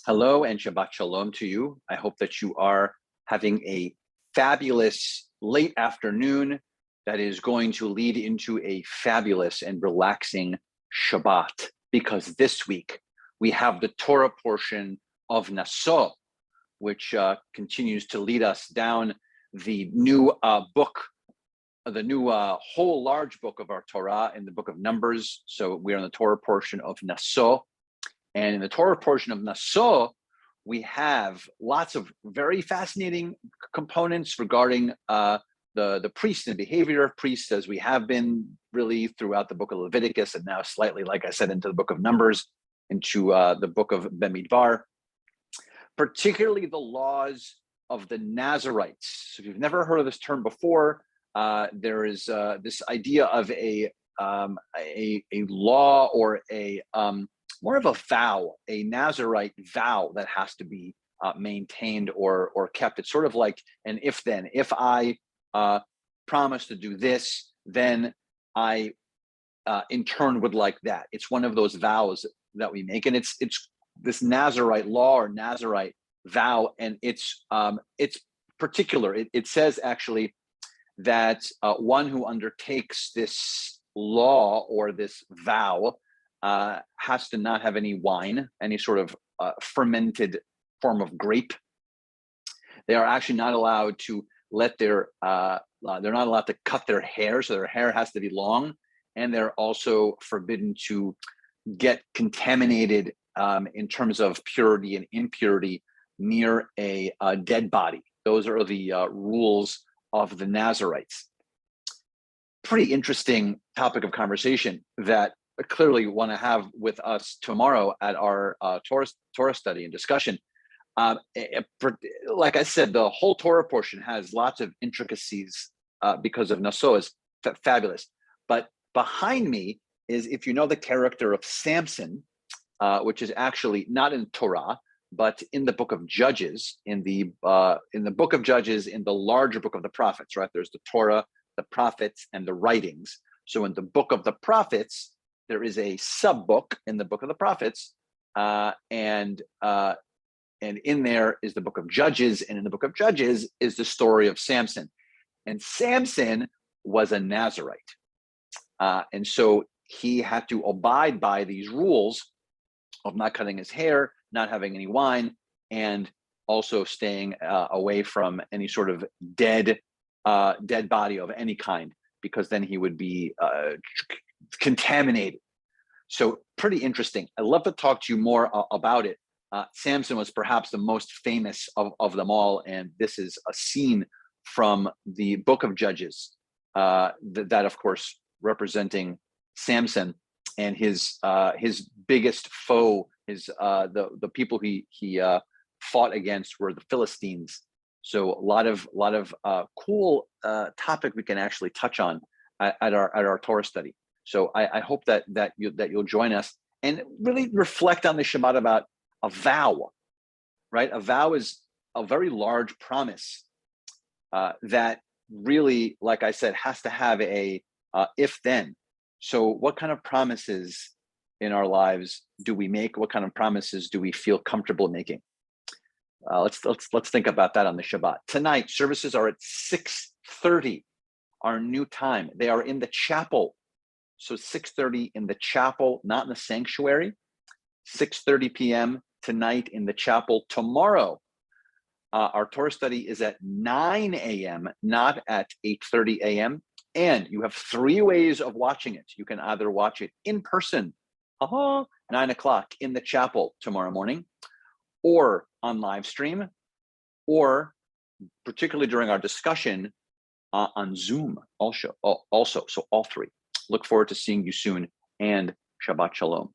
Hello and Shabbat Shalom to you. I hope that you are having a fabulous late afternoon that is going to lead into a fabulous and relaxing Shabbat, because this week we have the Torah portion of Naso, which continues to lead us down the new book, the new whole large book of our Torah in the book of Numbers. So we are in the Torah portion of Naso. And in the Torah portion of Naso, we have lots of very fascinating components regarding the priests and behavior of priests, as we have been really throughout the book of Leviticus, and now slightly, like I said, into the book of Numbers, into the book of Bamidbar, particularly the laws of the Nazarites. So if you've never heard of this term before, there is this idea of a law or a more of a vow, a Nazarite vow that has to be maintained or kept. It's sort of like an if-then. If I promise to do this, then I in turn would like that. It's one of those vows that we make, and it's this Nazarite law or Nazarite vow, and it's particular. It says actually that one who undertakes this law or this vow has to not have any wine, any sort of fermented form of grape. They are actually not allowed to let their, they're not allowed to cut their hair, so their hair has to be long. And they're also forbidden to get contaminated in terms of purity and impurity near a dead body. Those are the rules of the Nazarites. Pretty interesting topic of conversation that I clearly want to have with us tomorrow at our Torah study and discussion. Like I said, the whole Torah portion has lots of intricacies because of Naso is fabulous. But behind me is, if you know the character of Samson, which is actually not in Torah, but in the book of Judges, in the book of Judges, in the larger book of the prophets, right? There's the Torah, the prophets, and the writings. So in the book of the prophets, there is a sub-book in the book of the prophets, and in there is the book of Judges, and in the book of Judges is the story of Samson. And Samson was a Nazarite, and so he had to abide by these rules of not cutting his hair, not having any wine, and also staying away from any sort of dead body of any kind, because then he would be contaminated. So pretty interesting. I'd love to talk to you more about it. Samson was perhaps the most famous of them all, and this is a scene from the book of Judges, that of course representing Samson and his biggest foe. The people he fought against were the Philistines. So a lot of cool topic we can actually touch on at our Torah study. So I hope that you'll join us and really reflect on the Shabbat about a vow, right? A vow is a very large promise that really, like I said, has to have a if-then. So what kind of promises in our lives do we make? What kind of promises do we feel comfortable making? Let's think about that on the Shabbat. Tonight, services are at 6:30, our new time. They are in the chapel. So 6:30 in the chapel, not in the sanctuary. 6:30 p.m. tonight in the chapel. Tomorrow, our Torah study is at 9 a.m., not at 8:30 a.m. And you have 3 ways of watching it. You can either watch it in person, 9 o'clock in the chapel tomorrow morning, or on live stream, or particularly during our discussion on Zoom also. So all 3. Look forward to seeing you soon, and Shabbat Shalom.